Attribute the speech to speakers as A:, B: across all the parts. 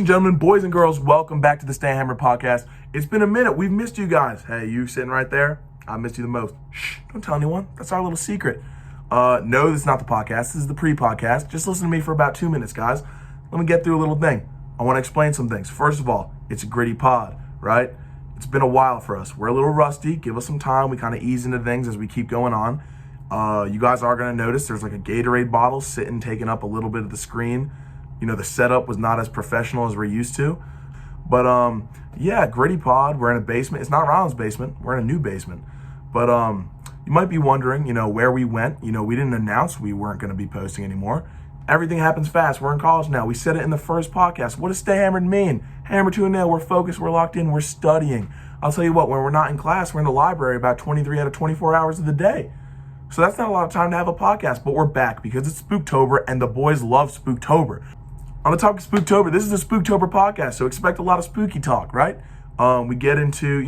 A: and gentlemen, boys and girls, welcome back to the Stay Hammered podcast. It's been a minute. We've missed you guys. Hey, you sitting right there? I missed you the most. Shh, don't tell anyone. That's our little secret. No, this is not the podcast. This is the pre-podcast. Just listen to me for about 2 minutes, guys. Let me get through a little thing. I want to explain some things. First of all, it's a gritty pod, right? It's been a while for us. We're a little rusty. Give us some time. We kind of ease into things as we keep going on. You guys are going to notice there's like a Gatorade bottle sitting, taking up a little bit of the screen. You know, the setup was not as professional as we're used to. But, yeah, gritty pod. We're in a basement. It's not Ronald's basement. We're in a new basement. But you might be wondering, where we went. We didn't announce we weren't going to be posting anymore. Everything happens fast. We're in college now. We said it in the first podcast. What does Stay Hammered mean? Hammer to a nail. We're focused. We're locked in. We're studying. I'll tell you what, when we're not in class, we're in the library about 23 out of 24 hours of the day. So that's not a lot of time to have a podcast, but we're back because it's Spooktober and the boys love Spooktober. On the topic of Spooktober, this is a Spooktober podcast, so expect a lot of spooky talk, right? We get into,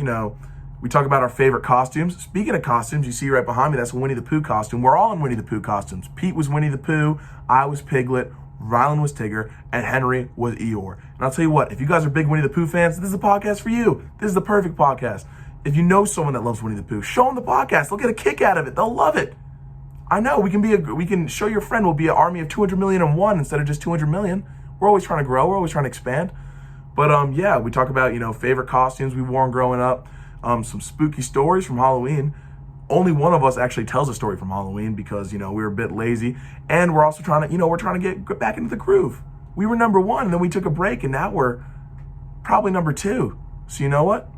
A: we talk about our favorite costumes. Speaking of costumes, you see right behind me, that's a Winnie the Pooh costume. We're all in Winnie the Pooh costumes. Pete was Winnie the Pooh, I was Piglet, Rylan was Tigger, and Henry was Eeyore. And I'll tell you what, if you guys are big Winnie the Pooh fans, this is a podcast for you. This is the perfect podcast. If you know someone that loves Winnie the Pooh, show them the podcast. They'll get a kick out of it. They'll love it. I know, we can show your friend we'll be an army of 200 million and one instead of just 200 million. We're always trying to grow. We're always trying to expand. But, yeah, we talk about, favorite costumes we've worn growing up, some spooky stories from Halloween. Only one of us actually tells a story from Halloween because, we were a bit lazy. And we're also trying to, get back into the groove. We were number one, and then we took a break, and now we're probably number two. So you know what?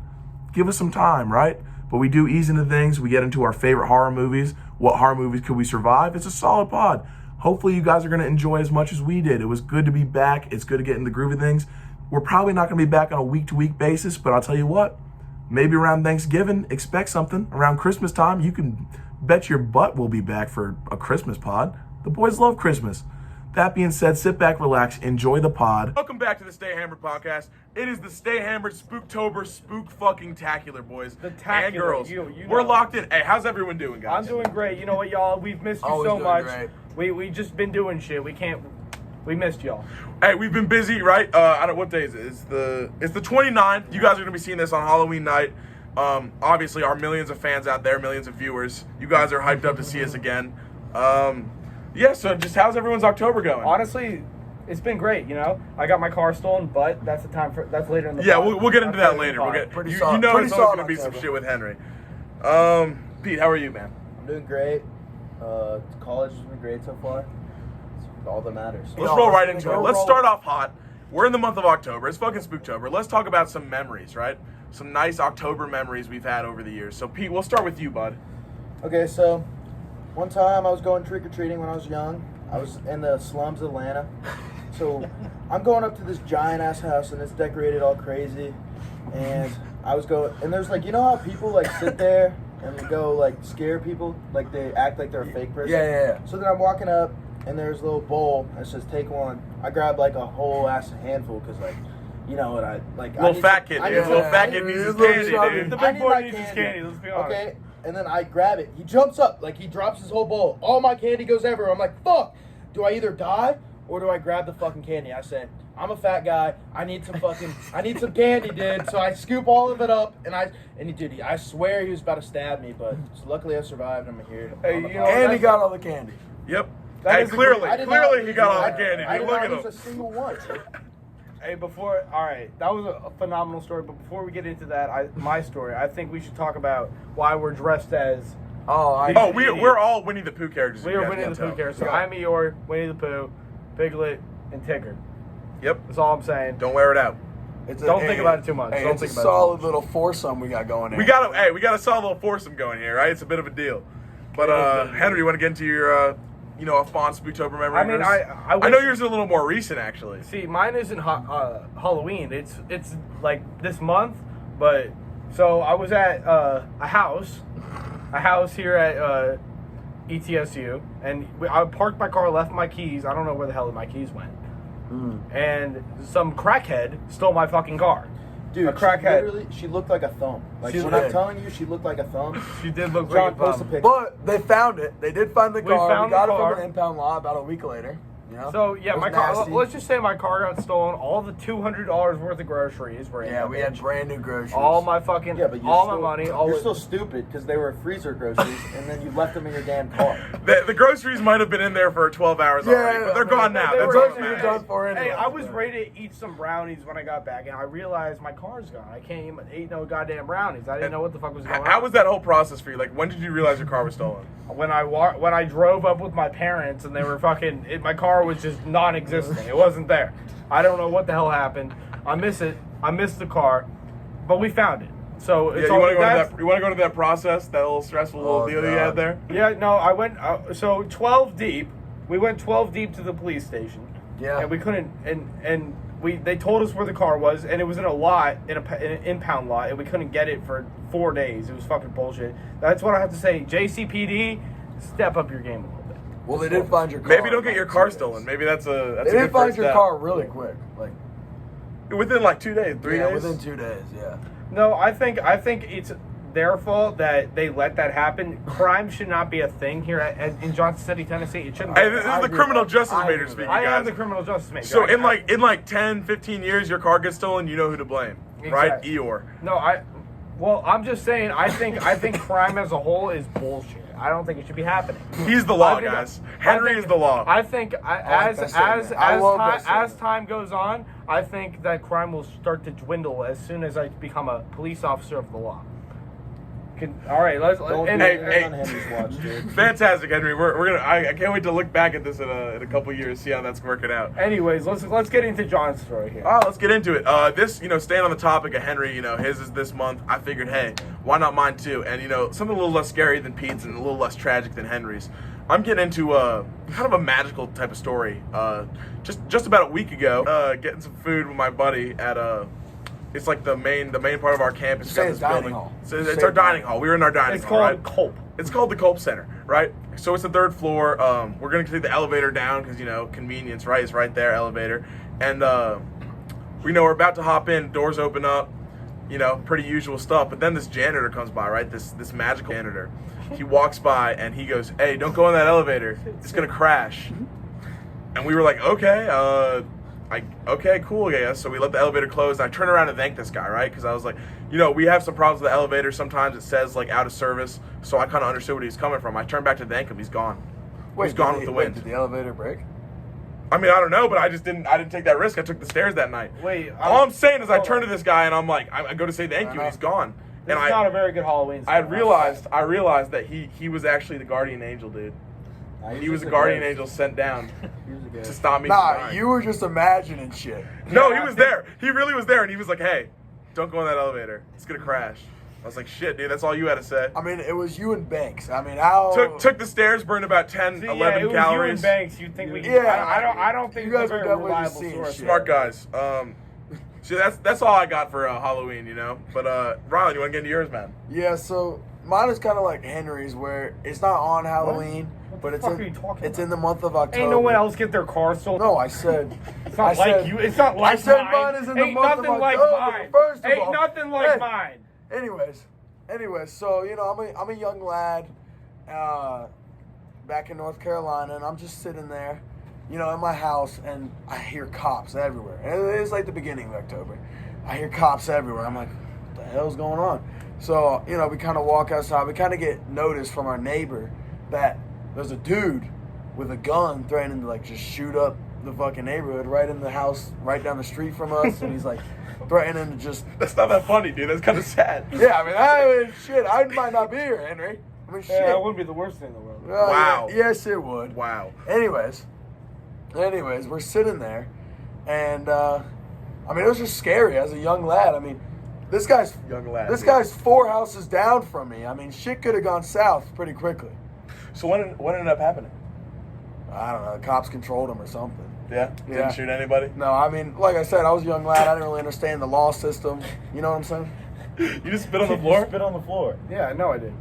A: Give us some time, right? But we do ease into things. We get into our favorite horror movies. What horror movies could we survive? It's a solid pod. Hopefully you guys are going to enjoy as much as we did. It was good to be back. It's good to get in the groove of things. We're probably not going to be back on a week-to-week basis, but I'll tell you what, maybe around Thanksgiving, expect something. Around Christmas time, you can bet your butt we'll be back for a Christmas pod. The boys love Christmas. That being said, sit back, relax, enjoy the pod. Welcome back to the Stay Hammered podcast. It is the Stay Hammered Spooktober Spook-fucking-tacular, boys and girls. We're locked in. Hey, how's everyone doing, guys?
B: I'm doing great. You know what, y'all? We've missed you so much. We just been doing shit. We missed y'all.
A: Hey, we've been busy, right? I don't. What day is it? It's the 29th. You guys are gonna be seeing this on Halloween night. Obviously, our millions of fans out there, millions of viewers. You guys are hyped up to see us again. Yeah. So, just how's everyone's October going?
B: Honestly, it's been great. I got my car stolen, but that's later in the.
A: Yeah,
B: pod.
A: we'll get into that later. We'll get. It's always gonna be some shit with Henry. Pete, how are you, man?
C: I'm doing great. College has been great so far. It's all that matters.
A: Let's roll right into it. Let's start off hot. We're in the month of October. It's fucking Spooktober. Let's talk about some memories, right? Some nice October memories we've had over the years. So, Pete, we'll start with you, bud.
C: Okay, so one time I was going trick-or-treating when I was young. I was in the slums of Atlanta. So I'm going up to this giant-ass house, and it's decorated all crazy. And and there's how people sit there and go scare people, they act like they're a fake person.
D: Yeah.
C: So then I'm walking up, and there's a little bowl that says take one. I grabbed a whole ass handful because
A: Little fat kid needs his candy, dude.
B: The big boy needs his candy. Let's be honest.
C: Okay, and then I grab it. He jumps up, he drops his whole bowl. All my candy goes everywhere. I'm like, fuck. Do I either die or do I grab the fucking candy? I said, I'm a fat guy. I need some candy, dude. So I scoop all of it up, and I swear he was about to stab me, but luckily I survived. I'm here.
D: And he got all the candy.
A: Yep. Hey, clearly he got all the candy.
C: I did
A: Look
C: not
A: at
C: lose
A: him.
C: a single one.
B: Hey, alright, that was a phenomenal story, but before we get into that, my story, I think we should talk about why we're dressed as...
A: we're all Winnie the Pooh characters.
B: We are Winnie the Pooh characters. So I'm Eeyore, Winnie the Pooh, Piglet, and Tigger.
A: Yep.
B: That's all I'm saying.
A: Don't wear it out.
B: Don't think about it too much.
D: It's a solid little foursome we got going here.
A: We got a solid little foursome going here, right? It's a bit of a deal. But Henry, you want to get into your a fond Spooktober memory?
B: I mean,
A: I know yours is a little more recent, actually.
B: See, mine isn't Halloween. It's this month, but so I was at a house here at ETSU, and I parked my car, left my keys. I don't know where the hell my keys went. And some crackhead stole my fucking car.
C: Dude,
B: a crackhead.
C: She looked like a thumb. I'm telling you, she looked like a thumb.
B: She did look
C: John,
B: like a thumb.
C: post a picture.
D: But they found it. They did find the car. We got it from
B: car.
D: an impound lot about a week later. You know?
B: So yeah,
D: It was
B: my car.
D: nasty.
B: Let's just say my car got stolen. All the $200 worth of groceries were in.
D: Yeah,
B: that
D: we had
B: bitch.
D: brand new groceries.
B: all my fucking,
C: Yeah, but
B: all my money. All
C: you're
B: it-
C: still stupid because they were freezer groceries, and then you left them in your damn car.
A: The groceries might have been in there for 12 hours already, but they're gone now.
B: They
A: That's
B: were-
A: all that
D: groceries are
A: matters.
D: done for
B: Hey,
D: anyway.
B: I was ready to eat some brownies when I got back, and I realized my car's gone. I can't even eat no goddamn brownies. I didn't know what the fuck was going on.
A: How was that whole process for you? Like, when did you realize your car was stolen?
B: When I drove up with my parents and they were fucking, my car was just non-existent. It wasn't there. I don't know what the hell happened. I miss it. I missed the car, but we found it. So
A: Yeah,
B: it's
A: you want to
B: that's-
A: go into that process, that little stressful little deal you had
D: God.
A: there?
B: Yeah, no, I went. So 12 deep. We went 12 deep to the police station.
D: Yeah.
B: And we couldn't. And they told us where the car was, and it was in a lot, in an impound lot, and we couldn't get it for 4 days. It was fucking bullshit. That's what I have to say. JCPD, step up your game a little bit.
D: Well, they did find your car.
A: Maybe don't
D: in
A: get your
D: like
A: car
D: 2 days.
A: stolen. Maybe that's a
D: They
A: good
D: did find
A: first
D: your
A: step.
D: car really quick. Like,
A: Within like 2 days, 3
D: yeah,
A: days?
D: within 2 days, yeah.
B: No, I think it's their fault that they let that happen. Crime should not be a thing here in Johnson City, Tennessee. It shouldn't be.
A: Hey, this is
D: I
A: the
D: agree
A: criminal
D: with that.
A: justice
D: I
A: maker
D: agree with
A: speaking,
B: I
A: guys.
B: am the criminal justice maker.
A: So in like 10, 15 years, your car gets stolen, you know who to blame, right?
B: Exactly.
A: Eeyore.
B: No, I'm just saying. I think crime as a whole is bullshit. I don't think it should be happening.
A: He's the law,
B: I think-
A: guys.
B: I
A: Henry
B: think-
A: is the law.
B: I think as
D: that statement. I love that statement.
B: time goes on, I think that crime will start to dwindle as soon as I become a police officer of the law. All right, let's.
C: Don't
B: and-
C: do
A: Hey,
C: anything
A: hey.
C: on Henry's watch, dude.
A: Fantastic, Henry. We're gonna. I can't wait to look back at this in a couple years, see how that's working out.
B: Anyways, let's get into John's story here.
A: Oh, let's get into it. This, staying on the topic of Henry, his is this month. I figured, hey, why not mine too? And something a little less scary than Pete's and a little less tragic than Henry's. I'm getting into kind of a magical type of story. Just about a week ago, getting some food with my buddy at it's like the main part of our campus.
D: Say
A: Got
D: it's
A: this
D: dining
A: building.
D: hall.
A: So it's
D: Say
A: our
D: it.
A: dining hall. We were in our dining
B: It's
A: hall,
B: called
A: right?
B: Culp.
A: It's called the Culp Center, right? So it's the 3rd floor. We're gonna take the elevator down because convenience, right? It's right there, elevator, and we're about to hop in. Doors open up, pretty usual stuff. But then this janitor comes by, right? This magical janitor. He walks by and he goes, "Hey, don't go in that elevator. It's gonna crash." And we were like, "Okay, okay, cool, I guess." So we let the elevator close. And I turned around to thank this guy, right? Because I was like, we have some problems with the elevator. Sometimes it says like out of service. So I kind of understood where he's coming from. I turned back to thank him. He's gone. He's gone with the wind.
D: Did the elevator break?
A: I mean, I don't know, but I didn't take that risk. I took the stairs that night.
B: Wait,
A: All I'm saying is I
B: hold
A: turned
B: on.
A: to this guy and I'm like, I go to say thank you, and he's gone.
B: This
A: And
B: is not a very good Halloween story.
A: I realized that he was actually the guardian angel, dude. He was a guardian angel sent down
C: He was a ghost.
A: to stop me from
D: Nah,
A: dying.
D: you were just imagining shit.
A: No,
B: Yeah,
A: he was there. He really was there, and he was like, "Hey, don't go in that elevator. It's gonna crash." I was like, "Shit, dude, that's all you had to say."
D: I mean, it was you and Banks. I mean, how...
A: Took the stairs, burned about 10,
B: See,
A: 11
B: it was
A: calories.
B: you and Banks. You think we?
D: Yeah,
B: I don't think
D: you guys
B: it's a
D: were
B: very
D: definitely
B: reliable
D: just seeing
B: source.
D: shit.
A: Smart guys. See, that's all I got for Halloween, But Rylan, you want to get into yours, man?
D: Yeah, so mine is kind of like Henry's, where it's not on Halloween,
B: What
D: but
B: the
D: it's
B: fuck are you talking
D: it's
B: about?
D: in the month of October.
B: Ain't no one else get their car stolen.
D: No, I said.
B: It's not
D: I
B: like
D: said-
B: you. It's not like
D: I said
B: mine.
D: mine is in the
B: Ain't
D: month of
B: nothing like
D: October,
B: mine.
D: first of
B: Ain't
D: all.
B: nothing like
D: Hey.
B: mine.
D: Anyways, so I'm a young lad, back in North Carolina, and I'm just sitting there, in my house, and I hear cops everywhere. And it's like the beginning of October. I hear cops everywhere. I'm like, what the hell's going on? So, we kind of walk outside. We kind of get notice from our neighbor that there's a dude with a gun threatening to like just shoot up the fucking neighborhood right in the house right down the street from us, and he's like threatening to just...
A: That's not that funny, dude. That's kind of sad.
D: Yeah, I mean, shit, I might not be here, Henry. I mean, shit.
B: Yeah, that wouldn't be the worst thing in the world.
A: Wow.
D: Yeah, yes, it would.
A: Wow.
D: Anyways, we're sitting there, and I mean, it was just scary as a young lad. I mean, this guy's
A: Young lad.
D: This
A: dude.
D: guy's 4 houses down from me. I mean, shit could have gone south pretty quickly.
A: So what ended up happening?
D: I don't know. The cops controlled him or something.
A: Yeah.
D: Yeah.
A: Didn't shoot anybody.
D: No, I mean, like I said, I was a young lad. I didn't really understand the law system. You know what I'm saying?
A: You just spit on the floor.
C: Spit on the floor.
B: Yeah, no, I did.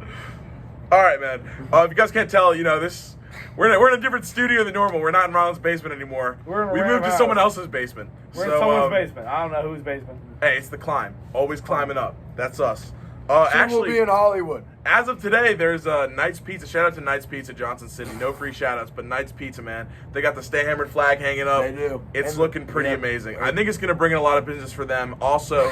A: All right, man. If you guys can't tell, this we're in a different studio than normal. We're not in Ron's basement anymore.
B: We're in a
A: we
B: random
A: moved to
B: house.
A: someone else's basement.
B: We're
A: So,
B: in someone's basement. I don't know whose basement.
A: Hey, it's the climb. Always climbing up. That's us.
D: Soon
A: Actually,
D: we'll be in Hollywood.
A: as of today, there's Knight's Pizza. Shout out to Knight's Pizza, Johnson City. No free shout outs, but Knight's Pizza, man. They got the Stay Hammered flag hanging up.
D: They do.
A: It's
D: And
A: looking pretty amazing. I think it's going to bring in a lot of business for them. Also,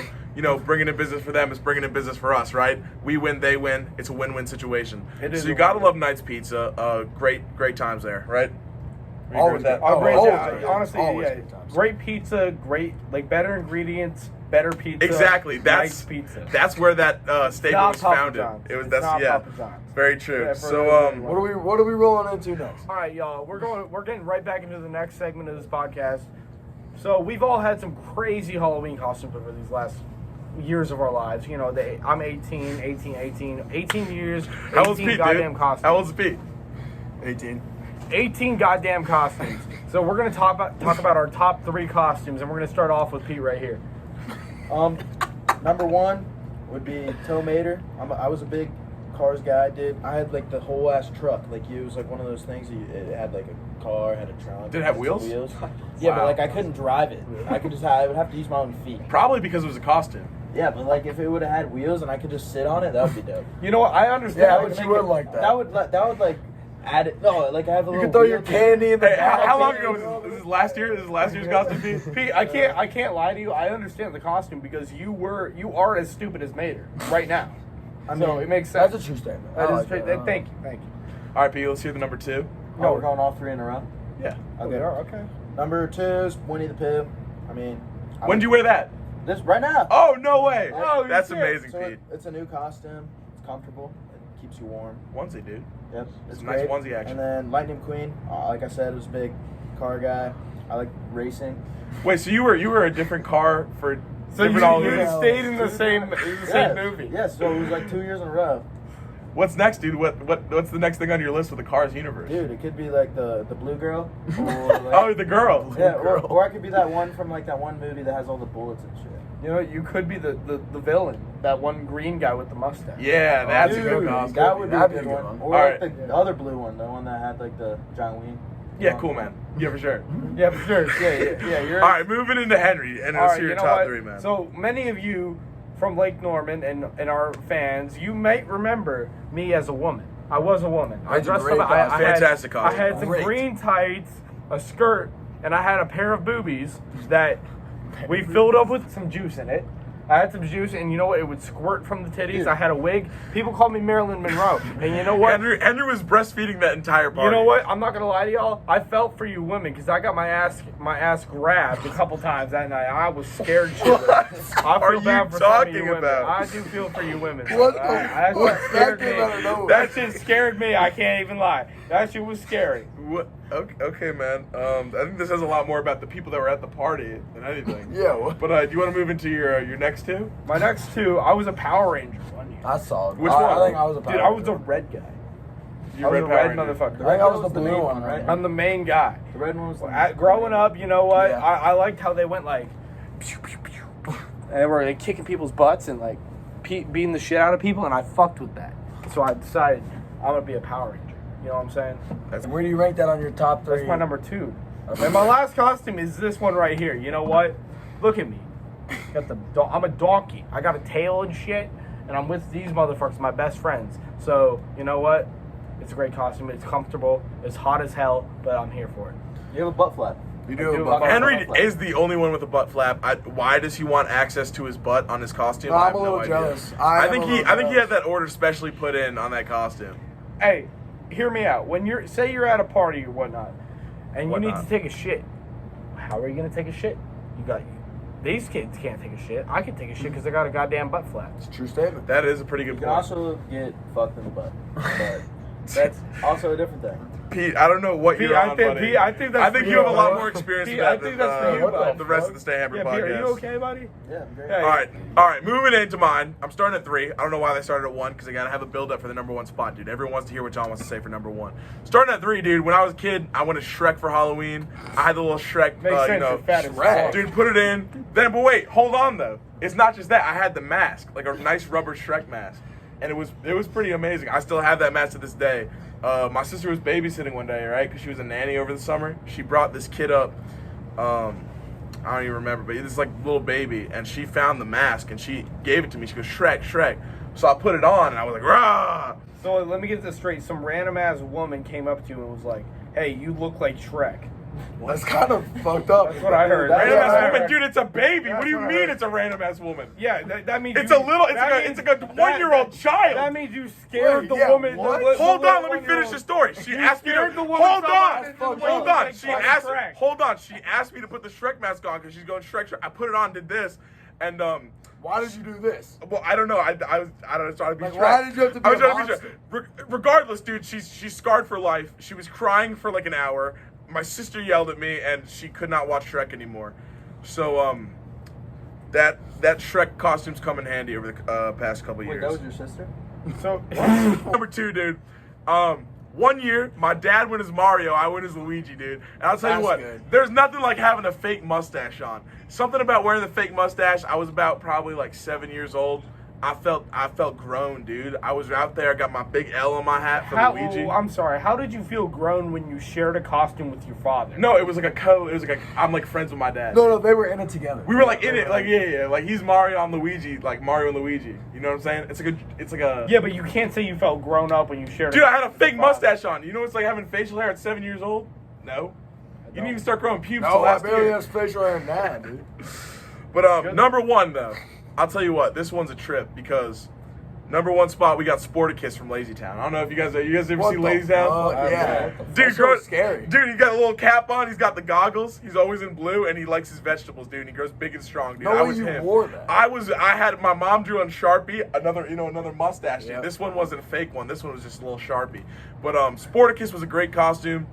A: bringing in business for them is bringing in business for us, right? We win, they win. It's a win-win situation.
B: It is
A: So you
B: a
A: got to
B: win-win.
A: love Knight's Pizza. Great times there, right? You agree
D: Always
A: with that?
B: Oh, great
D: always
B: job.
D: great.
B: Honestly,
D: Always
B: yeah.
D: good times.
B: Great pizza, great, like, better ingredients, better pizza.
A: Exactly.
B: Nice pizza.
A: That's where that statement
B: Not
A: was
B: Papa
A: founded.
B: John's.
A: It was
B: It's
A: that's
B: not
A: yeah.
B: Papa John's.
A: Very true.
B: Yeah, for
A: So
B: everybody.
D: What are we rolling into next?
B: All right, y'all. We're getting right back into the next segment of this podcast. So we've all had some crazy Halloween costumes over these last years of our lives. I'm 18 years,
A: how old's
B: 18
A: Pete,
B: goddamn
A: dude?
B: costumes.
A: How old's Pete?
D: 18.
B: 18 goddamn costumes. So we're gonna talk about our top 3 costumes, and we're gonna start off with Pete right here.
C: Number 1 would be Tow Mater. I was a big Cars guy, dude. I had like the whole ass truck. Like it was like one of those things. It had like a car, had a trunk.
A: Did it have
C: had
A: wheels?
C: Yeah,
A: Wow.
C: but like I couldn't drive it. I would have to use my own feet.
A: Probably because it was a costume.
C: Yeah, but like if it would have had wheels and I could just sit on it, that would be dope.
B: You know what? I understand.
D: Yeah,
C: That
D: but
C: would
D: you
C: make
D: would
C: it-
D: like that.
C: That would like add it. No, like I have a
D: You
C: little.
D: can throw your
C: wheel-
D: candy in the
A: Hey,
D: back.
A: how long ago was this? This is last year? This is last year's costume, Pete?
B: Pete, I can't lie to you. I understand the costume because you are as stupid as Mater right now. So it makes sense.
D: That's a true statement.
B: That
D: I
B: is
D: like
B: true.
D: that.
B: Thank you.
A: All right, Pete, let's hear the number 2.
C: No, we're going all 3 in a row.
A: Yeah.
C: Okay.
B: Okay.
C: Number 2 is Winnie the Pooh. I mean,
A: When did you wear that?
C: this right now?
A: Oh, no way.
B: Oh,
A: That's
B: shit.
A: amazing,
C: So
A: Pete.
C: it's a new costume. It's comfortable. It keeps you warm.
A: Onesie, dude.
C: Yep,
A: It's
C: it's
A: a nice
C: great.
A: onesie action.
C: And then Lightning McQueen, like I said, was a big car guy. I like racing.
A: Wait, so you were a different car for
B: So you,
A: different
B: you
A: Halloweens?
B: stayed in the same movie.
C: Yeah, so it was like 2 years in a row.
A: What's next, dude? What's the next thing on your list for the Cars universe?
C: Dude, it could be like the blue girl. Or like,
A: Oh, the girl.
C: yeah, or I could be that one from like that one movie that has all the bullets and shit.
B: You know, you could be the villain, that one green guy with the mustache.
A: Yeah, that's
C: Dude,
A: a good costume.
C: that would be a
D: That'd
C: good
D: be a good
C: one.
D: one.
C: Or
A: All
C: like the other blue one, the one that had like the giant wing.
A: Yeah, cool, man. Yeah, for sure.
B: Yeah, for sure. Yeah. You're
A: All right, moving into Henry, and
B: All
A: let's
B: right,
A: hear
B: you
A: your
B: know
A: top
B: what?
A: 3, man.
B: So many of you from Lake Norman and our fans, you might remember me as a woman. I was a woman. I
D: That's a
B: dressed
D: great
B: up.
D: costume.
A: Fantastic
B: I
A: costume.
B: had some
D: Great.
B: green tights, a skirt, and I had a pair of boobies that we filled up with some juice in it. I had some juice, and you know what? It would squirt from the titties.
C: Dude.
B: I had a wig. People called me Marilyn Monroe. And you know what?
A: Henry was breastfeeding that entire party.
B: You know what? I'm not gonna lie to y'all. I felt for you women because I got my ass grabbed a couple times that night. I was scared shitless. I
A: are
B: feel
A: you
B: bad for some of
A: talking
B: you women.
A: about?
B: I do feel for you women.
D: What the-
B: That
D: what-
B: shit
D: that
B: scared
D: came out of
B: me.
D: nowhere.
B: That shit scared me. I can't even lie. That shit was scary.
A: What? Okay, man. I think this says a lot more about the people that were at the party than anything.
D: Yeah, what?
A: But do you want to move into your next 2?
B: My next 2, I was a Power Ranger one year.
D: That's solid.
A: Which
D: I
A: one?
D: think I was a
B: Dude, I was the red guy.
A: You
B: I was a
A: Power
B: red
A: Ranger.
B: motherfucker.
D: I think I was the
C: main
D: blue one, right?
B: I'm the main guy.
C: The red one was the
B: Growing up, you know what?
D: Yeah.
B: I liked how they went like, pew, pew, pew. And they were like kicking people's butts and like beating the shit out of people, and I fucked with that. So I decided I'm gonna be a Power Ranger. You know what I'm saying?
D: Where do you rank that on your top 3?
B: That's my number 2. And my last costume is this one right here. You know what? Look at me. I'm a donkey. I got a tail and shit, and I'm with these motherfuckers, my best friends. So you know what? It's a great costume. It's comfortable. It's hot as hell, but I'm here for it.
C: You have a butt flap.
D: You
B: I
D: do
B: do.
D: a butt.
A: Henry
C: Butt flap.
A: is the only one with a butt flap. Why does he want access to his butt on his costume?
D: No,
A: I
D: I'm
A: have
D: a
A: no
D: little
A: idea.
D: jealous.
A: I think he had that order specially put in on that costume.
B: Hey, hear me out. When you're at a party or whatnot, and you need
A: Whatnot.
B: to take a shit, how are you gonna take a shit? These kids can't take a shit. I can take a shit because I got a goddamn butt flap.
D: It's a true statement.
A: That is a pretty
C: You
A: good
C: can
A: point.
C: also get fucked in the butt. But that's also a different thing.
A: Pete, I don't know what
B: Pete,
A: you're
B: I
A: on,
B: think-
A: buddy.
B: Pete, I think that's
A: I think
B: for
A: you have a
B: you,
A: lot
B: bro.
A: more experience
B: Pete,
A: with
B: I
A: that
B: think
A: than
B: that's for you,
A: the
B: bro.
A: rest of the Stay Hammer
B: Yeah, Pete,
A: podcast.
B: are you okay, buddy?
C: Yeah, I'm great.
B: Yeah.
A: All right, moving into mine. I'm starting at 3. I don't know why they started at 1 because I gotta have a build up for the number 1 spot, dude. Everyone wants to hear what John wants to say for number 1. Starting at 3, dude. When I was a kid, I went to Shrek for Halloween. I had the little Shrek,
B: Makes sense, you're fat as fuck.
A: dude. Put it in. Then, but wait, hold on though. It's not just that. I had the mask, like a nice rubber Shrek mask, and it was pretty amazing. I still have that mask to this day. My sister was babysitting one day, right? Because she was a nanny over the summer. She brought this kid up. I don't even remember, but this like little baby, and she found the mask and she gave it to me. She goes, Shrek, Shrek. So I put it on and I was like, rah!
B: So let me get this straight. Some random ass woman came up to you and was like, "Hey, you look like Shrek."
D: That's kind of fucked up.
B: That's what I heard.
A: Random
B: That's what I
A: ass woman,
B: heard.
A: dude, it's a baby. What do you
B: That's what I
A: mean
B: heard.
A: it's a random ass woman?
B: Yeah, that means
A: It's a little, it's like a 1-year-old child.
B: That means you scared
D: Wait,
B: the
D: yeah,
B: woman.
D: what?
A: Hold on, let me finish the story. She asked me to.
B: scared the woman
A: Hold
B: so
A: on,
B: much.
A: hold on. She
B: Fucking
A: asked.
B: Shrek.
A: Hold on. She asked me to put the Shrek mask on because she's going Shrek. I put it on, did this, and
D: Why did you do this?
A: well, I don't know. I was trying to be
D: Like,
A: Shrek.
D: why did you have to be
A: I was
D: a
A: trying to be Shrek. Regardless, dude, she's scarred for life. She was crying for like an hour. My sister yelled at me, and she could not watch Shrek anymore. So that Shrek costume's come in handy over the past couple
C: Wait,
A: years.
C: that was your sister?
B: So
A: Number 2, dude. 1 year, my dad went as Mario, I went as Luigi, dude. And I'll tell you
D: That's
A: what,
D: good.
A: there's nothing like having a fake mustache on. Something about wearing the fake mustache. I was about probably like 7 years old. I felt grown, dude. I was out there, I got my big L on my hat for Luigi.
B: I'm sorry. How did you feel grown when you shared a costume with your father?
A: No, it was like I'm like friends with my dad.
D: No, they were in it together.
A: We were like in it, like yeah. Like he's Mario, I'm Luigi, like Mario and Luigi. You know what I'm saying? It's like a
B: Yeah, but you can't say you felt grown up when you shared.
A: Dude, I had a fake mustache on. You know what's like having facial hair at 7 years old? No. You didn't even start growing pubes till
D: No, I
A: last
D: barely
A: year.
D: have facial hair now, dude.
A: But number 1 though, I'll tell you what, this one's a trip because number 1 spot we got Sporticus from Lazy Town. I don't know if you guys ever
D: What
A: seen
D: the
A: Lazy Town?
D: fuck? Yeah.
A: Dude,
D: That shit was
A: scary. Dude, he's got a little cap on. He's got the goggles. He's always in blue, and he likes his vegetables, dude. And he grows big and strong, dude.
D: No
A: I
D: way
A: was
D: you
A: him.
D: wore that.
A: I had my mom drew on Sharpie another mustache. Dude.
D: Yep.
A: This one wasn't a fake one. This one was just a little Sharpie. But Sporticus was a great costume.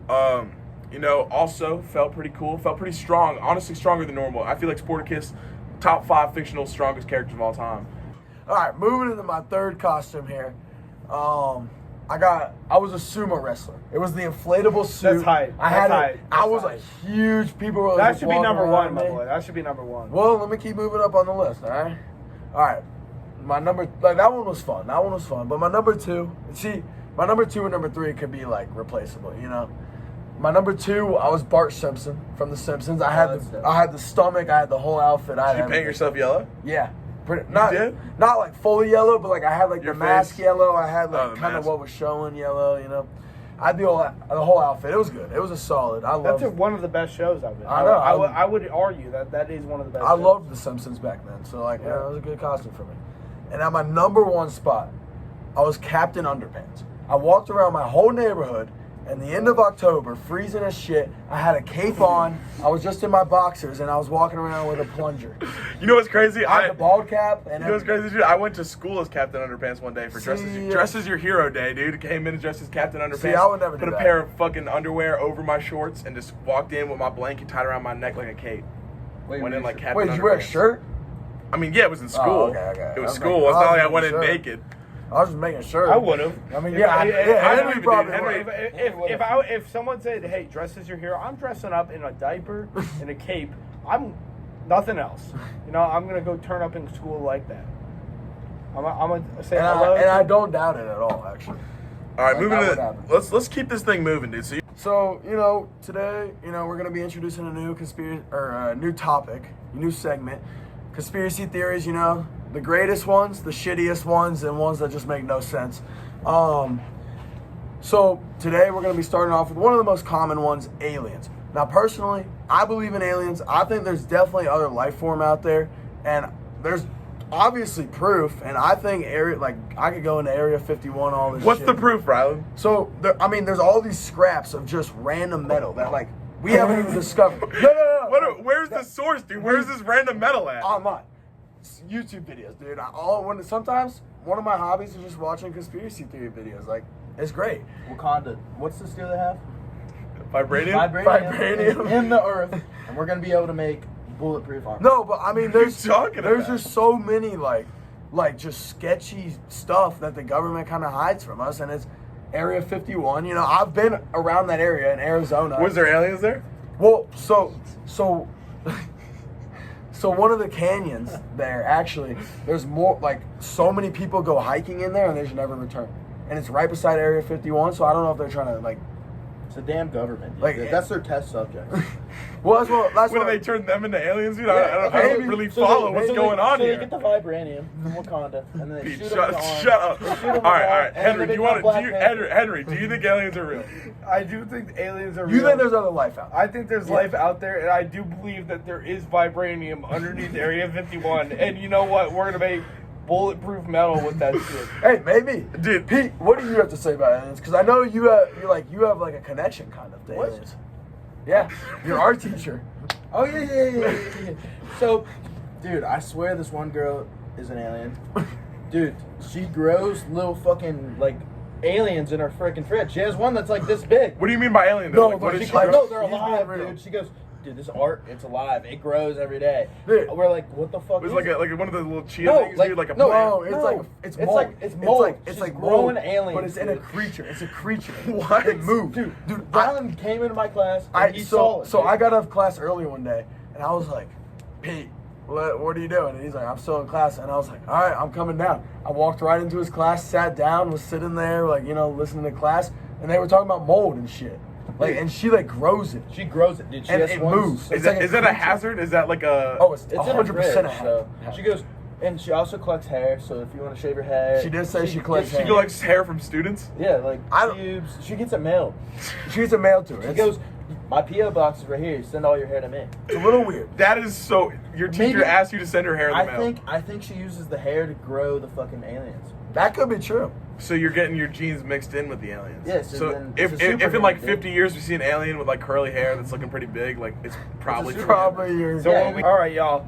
A: Also felt pretty cool. Felt pretty strong. Honestly, stronger than normal. I feel like Sporticus, top 5 fictional strongest characters of all time.
D: All right, moving into my third costume here. I was a sumo wrestler. It was the inflatable suit.
B: That's hype.
D: I had
B: That's
D: it.
B: hype.
D: I
B: That's
D: was
B: hype.
D: like huge. People were
B: That
D: like,
B: should be
D: walking
B: number
D: around
B: 1, my
D: me.
B: boy. That should be number 1.
D: Well, let me keep moving up on the list. All right. My number, like that one was fun. But my number 2, my number 2 and number 3 could be like replaceable. You know. My number 2, I was Bart Simpson from The Simpsons. I had the stomach. I had the whole outfit.
A: Did you paint yourself yellow?
D: Yeah.
A: did?
D: Not like fully yellow, but like I had like
A: Your
D: the mask
A: face?
D: yellow. I had
A: Oh,
D: like
A: the
D: kind of
A: mask.
D: what was showing yellow, you know. I had the whole outfit. It was good. It was a solid. I
B: That's
D: loved
B: one of the best shows I've been.
D: I know.
B: I would argue that is one of the best.
D: I
B: shows.
D: loved The Simpsons back then. So like, yeah, it was a good costume for me. And at my number 1 spot, I was Captain Underpants. I walked around my whole neighborhood. And the end of October, freezing as shit, I had a cape on. I was just in my boxers, and I was walking around with a plunger.
A: You know what's crazy?
D: I had the bald cap, and
A: You know what's crazy, dude? I went to school as Captain Underpants one day for dress as your hero day, dude. Came in and dressed as Captain Underpants.
D: See, I would never
A: put
D: do
A: a
D: that.
A: pair of fucking underwear over my shorts and just walked in with my blanket tied around my neck like a cape. Went in like Captain
D: Wait, did you wear a
A: Underpants.
D: shirt?
A: I mean, yeah, it was in school.
D: Oh, okay.
A: It was
D: I was
A: school.
D: making-
A: It's not like I
D: I was
A: went in
D: making sure.
A: naked.
D: I was just making sure.
B: I would have.
D: I mean,
A: Henry
D: Henry probably
A: did.
D: would.
B: If someone said, "Hey, dress as your hero," I'm dressing up in a diaper and a cape. I'm nothing else. You know, I'm gonna go turn up in school like that. I'm gonna say hello.
D: And I don't doubt it at all, actually.
A: All right,
D: Like,
A: moving
D: that
A: to
D: would happen.
A: let's keep this thing moving, dude.
D: So, today, we're gonna be introducing a new new topic, a new segment, conspiracy theories. The greatest ones, the shittiest ones, and ones that just make no sense. So today we're gonna be starting off with one of the most common ones, aliens. Now, personally, I believe in aliens. I think there's definitely other life form out there, and there's obviously proof. And I think I could go into Area 51, all this.
A: What's
D: shit.
A: the proof, Rylan?
D: So, there's all these scraps of just random metal that, we haven't even discovered. No.
A: Where's the source, dude? Where's this random metal at?
D: Online. It's YouTube videos, dude. Sometimes one of my hobbies is just watching conspiracy theory videos. It's great.
C: Wakanda. What's the steel they have?
A: Vibranium?
D: Vibranium.
C: in the earth, and we're gonna be able to make bulletproof armor.
D: No, but there's
A: talking
D: there's
A: about?
D: just so many just sketchy stuff that the government kind of hides from us, and it's Area 51. I've been around that area in Arizona.
A: Was there aliens there?
D: Well, so one of the canyons there, actually, there's more, so many people go hiking in there and they just never return. And it's right beside Area 51, so I don't know if they're trying to,
C: It's a damn government. Dude.
D: Like-
C: That's their test subject.
D: Well, that's
A: When
D: what
A: do they turn them into aliens, dude? I
D: maybe.
A: don't really follow what's going on
C: They
A: here.
C: get the vibranium from Wakanda, and then they
A: Pete,
C: shoot them in the arm.
A: shut up.
C: They shoot 'em
A: All
C: in the
A: right,
C: arm, and
A: Henry,
C: then
A: do you
C: they
A: want
C: become
A: to?
C: Black Panther.
A: Henry, do you think aliens are real?
B: I do think aliens are real.
D: You think there's other life out there?
B: I think there's life out there, and I do believe that there is vibranium underneath Area 51. And you know what? We're gonna make bulletproof metal with that shit.
D: Hey, maybe.
A: Dude.
D: Pete, what do you have to say about aliens? Because I know you have like a connection kind of to
C: What?
D: aliens. Yeah, your art teacher.
C: Oh yeah. So, dude, I swear this one girl is an alien. Dude, she grows little fucking like aliens in her freaking fridge. She has one that's like this big.
A: What do you mean by alien? Though?
D: No,
A: Like, what
D: but
A: is
D: she
A: she?
D: like-
C: No, they're
D: He's being
C: alive,
D: real.
C: dude. She goes, dude, this art, it's alive. It grows every day.
D: Dude.
C: We're like, what the fuck?
A: It's
C: is
A: like
C: it?
A: one of the little chia
C: No,
A: things,
C: like-
A: dude, like a
C: no,
A: plant.
D: No, it's
C: No.
D: like it's
C: It's
D: mold.
C: like- it's mold.
D: It's
C: She's
D: like
C: growing
D: mold,
C: aliens,
D: but it's in a
C: dude.
D: creature. It's a creature.
A: What?
D: It moves,
C: Dude,
D: Dude,
C: Rylan came into my class and he saw it.
D: So
C: dude.
D: I got out of class early one day, and I was like, Pete, what are you doing? And he's like, I'm still in class. And I was like, all right, I'm coming down. I walked right into his class, sat down, was sitting there, like, listening to class, and they were talking about mold and shit. Like, and she like grows it.
C: She grows it, dude. She
D: And
C: has
D: it
C: ones-
D: moves.
A: Is
D: like
A: that
D: a
A: is that a
D: creature.
A: hazard? Is that like a?
D: Oh, it's
C: It's in her
D: 100%
C: fridge,
D: a
C: so
D: hazard.
C: she goes, and she also collects hair. So if you want to shave your hair,
D: She did say she collects
A: She
D: hair.
A: collects hair from students.
C: Yeah, like
D: I don't-
C: pubes. She gets it mailed.
D: She gets a mail to her.
C: She
D: It's,
C: goes, my PO box is right here. Send all your hair to me.
D: it's a little weird.
A: That is so. Your teacher
C: Maybe-
A: asked you to send her hair in the mail.
C: I think she uses the hair to grow the fucking aliens.
D: That could be true.
A: So you're getting your genes mixed in with the aliens.
C: Yes,
A: So
C: and then
A: if
C: it's a
A: if in
C: super
A: like
C: dude.
A: 50 years we see an alien with like curly hair that's looking pretty big, like it's probably
D: It's
A: true.
D: probably your.
B: So
C: Yeah.
B: when we, all right, y'all.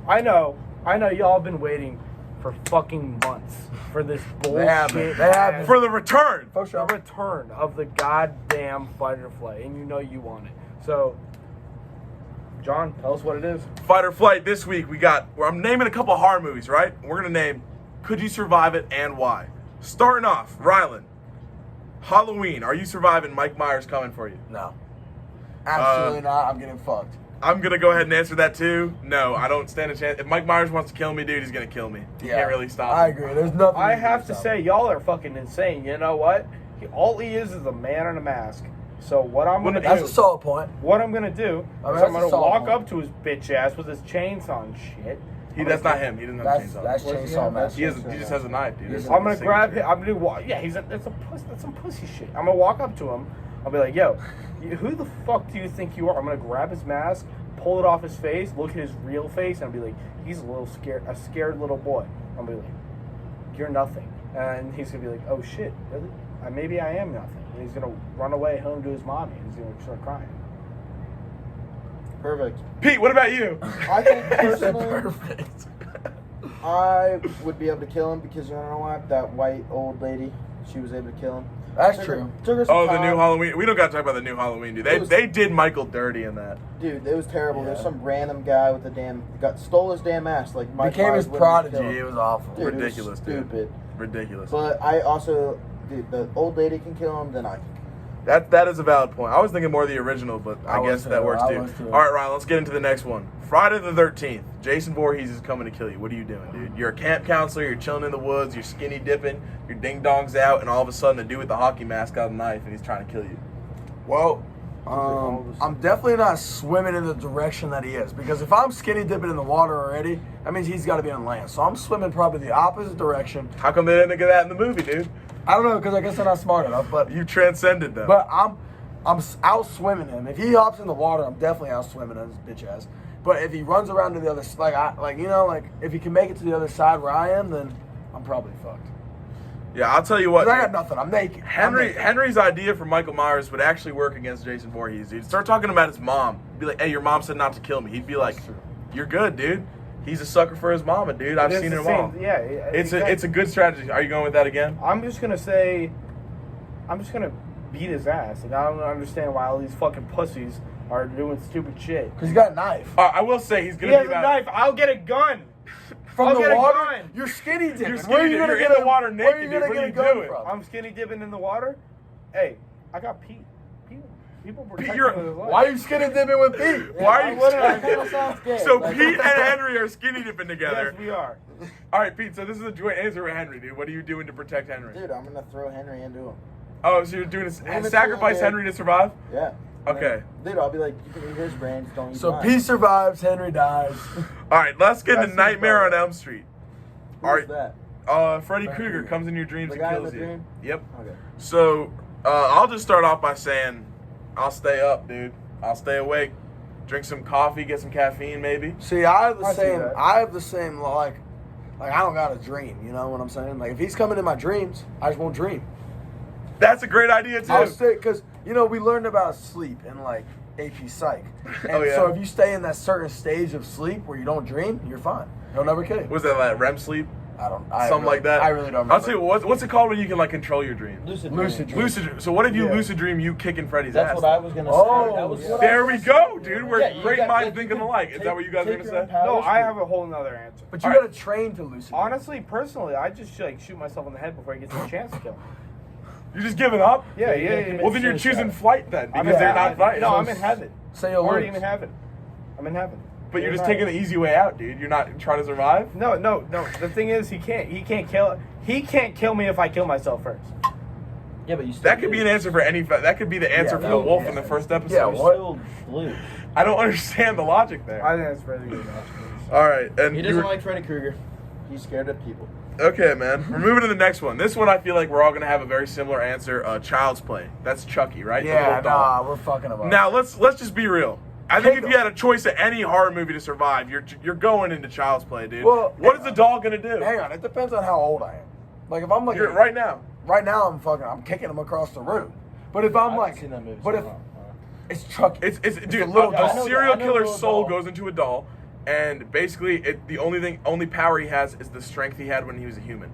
B: I know y'all have been waiting for fucking months for this bullshit.
D: haven't. They haven't.
B: ass-
A: For the return.
D: For
B: the
D: sure.
B: return of the goddamn fight or flight, and you want it. So, John, tell us what it is.
A: Fight or flight. This week I'm naming a couple of horror movies, right? We're gonna name Could You Survive It and Why. Starting off, Rylan. Halloween. Are you surviving? Mike Myers coming for you.
D: No. Absolutely not. I'm getting fucked.
A: I'm gonna go ahead and answer that too. No, I don't stand a chance. If Mike Myers wants to kill me, dude, he's gonna kill me. You can't really stop
D: I
A: him.
D: agree. There's nothing.
B: I
D: you can
B: have
D: do
B: to
D: about
B: say,
D: it.
B: y'all are fucking insane. You know what? All he is a man in a mask. So what I'm gonna
D: That's
B: do?
D: a solid point.
B: What I'm gonna do
D: I mean,
B: is
D: that's
B: I'm gonna
D: a solid
B: walk
D: point.
B: up to his bitch ass with his chainsaw and shit.
A: That's not him. He doesn't have a chainsaw.
D: That's
C: What's
D: chainsaw
C: he
D: mask.
A: He just has a knife, dude. That's
B: I'm gonna
A: his
B: grab
A: signature.
B: him. I'm gonna walk. Yeah, that's some pussy shit. I'm gonna walk up to him. I'll be like, yo, who the fuck do you think you are? I'm gonna grab his mask, pull it off his face, look at his real face, and I'll be like, he's a scared little boy. I'll be like, you're nothing. And he's gonna be like, oh shit, really? Maybe I am nothing. And he's gonna run away home to his mommy. And he's gonna start crying.
C: Perfect.
A: Pete, what about you?
C: I think personally,
D: Perfect.
C: I would be able to kill him because you wanna know what? That white old lady, she was able to kill him.
D: That's
C: Took her-
D: true.
C: Took her some
A: Oh, the
C: time.
A: new Halloween. We don't got to talk about the new Halloween, dude.
C: It was-
A: They did Michael dirty in that.
C: Dude, it was terrible.
D: Yeah.
C: There's some random guy with stole his damn mask. Like Mike
D: Became
C: Myers
D: his
C: wouldn't kill
D: prodigy.
C: him.
D: It was awful.
C: Dude, it was
A: Ridiculous, dude.
C: stupid.
A: Ridiculous.
C: But I also, dude, the old lady can kill him, then I can.
A: That is a valid point. I was thinking more of the original, but I
D: I was
A: guess
D: too.
A: that works
D: I
A: too.
D: was too.
A: All right, Ryan, let's get into the next one. Friday the 13th. Jason Voorhees is coming to kill you. What are you doing, dude? You're a camp counselor. You're chilling in the woods. You're skinny dipping. Your ding dong's out, and all of a sudden, the dude with the hockey mask got a knife, and he's trying to kill you.
D: Well, I'm definitely not swimming in the direction that he is because if I'm skinny dipping in the water already, that means he's got to be on land. So I'm swimming probably the opposite direction.
A: How come they didn't get that in the movie, dude?
D: I don't know because I guess I'm not smart enough, but
A: You transcended them.
D: I'm out swimming him. If he hops in the water, I'm definitely out swimming his bitch ass. But if he runs around to the other if he can make it to the other side where I am, then I'm probably fucked.
A: yeah, I'll tell you what.
D: 'Cause I
A: dude.
D: got nothing. I'm naked. I'm naked.
A: Henry's idea for Michael Myers would actually work against Jason Voorhees, dude. Start talking about his mom. Be like, hey, your mom said not to kill me. He'd be like,
D: That's true.
A: you're good, dude. He's a sucker for his mama, dude. I've
B: It is
A: seen
B: the
A: her
B: same-
A: mom.
B: Yeah,
A: It's
B: exactly.
A: a good strategy. Are you going with that again?
B: I'm just gonna beat his ass. Like, I don't understand why all these fucking pussies are doing stupid shit.
D: Because he's got a knife.
A: I will say he's
B: He
A: gonna
B: has
A: be
B: a
A: about.
B: knife. I'll get a gun.
D: From
B: I'll
D: the
B: get a
D: water,
B: gun.
D: you're skinny dipping.
A: You're
D: Where
A: skinny
D: are you
A: dipping.
D: gonna
A: You're
D: get
A: in the
D: a-
A: water
D: Where are
A: naked,
D: you
A: dude.
D: gonna
A: What
D: get
A: are
D: a
A: you
D: gun
A: doing?
D: from?
B: I'm skinny dipping in the water. Hey, I got Pete. People protect
A: you're-
B: me with his life.
D: Why are you skinny dipping with Pete?
A: Why are you?
C: That kind of sounds gay.
A: So
C: Like-
A: Pete and Henry are skinny dipping together.
B: Yes, we are.
A: All right, Pete. So this is a joint answer with Henry, dude. What are you doing to protect Henry?
C: Dude, I'm gonna throw Henry into him.
A: Oh, so you're doing
C: Limit
A: sacrifice
C: to-
A: Henry to survive?
C: Yeah. And
A: Okay.
C: then, dude, I'll be like, you can eat his brains, don't eat
D: So
C: mine.
D: P survives, Henry dies.
A: All right, let's get
B: That
A: to
B: seems
A: Nightmare
B: about
A: on
B: right.
A: Elm Street.
C: Who's
A: All right.
C: that?
A: Freddy
D: Freddy
A: Krueger
D: Krueger.
A: comes in your dreams
C: The
A: and
C: guy in
A: kills
C: the
A: you.
C: dream?
A: Yep.
C: Okay.
A: So, I'll just start off by saying, I'll stay up, dude. I'll stay awake. Drink some coffee, get some caffeine, maybe.
D: See, I have the
B: I see
D: same.
B: that.
D: I have the same like I don't got a dream. You know what I'm saying? Like if he's coming in my dreams, I just won't dream.
A: That's a great idea too.
D: I'll stay because we learned about sleep in like AP Psych. And
A: Oh, yeah.
D: So if you stay in that certain stage of sleep where you don't dream, you're fine. He'll never kill you.
A: Was that like REM sleep? Something like that.
D: I really don't remember.
A: I'll tell you what's it called when you can like control your dreams?
C: Lucid
D: Lucid
C: dream.
A: Lucid dream. So what if you
B: Yeah.
A: lucid dream you kicking Freddy's
C: That's
A: ass?
C: what I was gonna say.
D: Oh,
C: That was
D: yeah.
C: what I
A: There
C: was
A: we
C: gonna
A: go,
C: say.
A: dude. We're
C: Yeah, you
A: great
C: got-
A: minds
C: like, you
A: thinking
C: can
A: alike. Is that what you guys are
C: take
A: gonna
C: your own
A: say?
C: power.
B: No, I have a whole nother answer.
D: But you
A: All right.
D: gotta train to lucid. dream.
B: Honestly, personally, I just like shoot myself in the head before he gets a chance to kill me.
A: You're just giving up?
B: Yeah.
A: Well, then you're choosing flight then because
B: I'm in
A: they're
B: heaven.
A: not fighting.
B: No, I'm in heaven.
D: Say
B: I'm
D: you'll
B: already
D: lose.
B: in heaven. I'm in heaven.
A: But you're just
B: right.
A: taking the easy way out, dude. You're not trying to survive.
B: No. The thing is, he can't kill me if I kill myself first.
C: Yeah, but you still
A: That could be an
C: lose.
A: answer for any. That could be the answer
D: Yeah,
A: for the
D: that-
A: wolf
D: yeah.
A: in the first episode.
D: Yeah,
C: You
D: what?
C: still lose.
A: I don't understand the logic there.
B: I think that's really good.
A: All right, and
C: He
A: you
C: doesn't
A: were-
C: like Freddy Krueger. He's scared of people.
A: okay, man. We're moving to the next one. This one, I feel like we're all gonna have a very similar answer. Child's Play. That's Chucky, right? The
D: Yeah,
A: little doll.
D: nah, we're fucking about.
A: Now let's just be real. I think
D: Take
A: if you had a choice of any horror movie to survive, you're going into Child's Play, dude.
D: Well,
A: what is the doll gonna do?
D: Hang on, it depends on how old I am. Like if I'm like
A: You're right now.
D: right now, I'm kicking him across the room. But if I'm
C: I
D: like,
C: haven't seen that movie.
D: but
C: so
D: if
C: I don't know.
D: it's Chucky,
A: It's dude.
D: a little
A: A
D: doll.
A: serial
C: I know the
A: killer's
C: little
A: soul
C: doll.
A: goes into a doll, and basically, the only power he has is the strength he had when he was a human,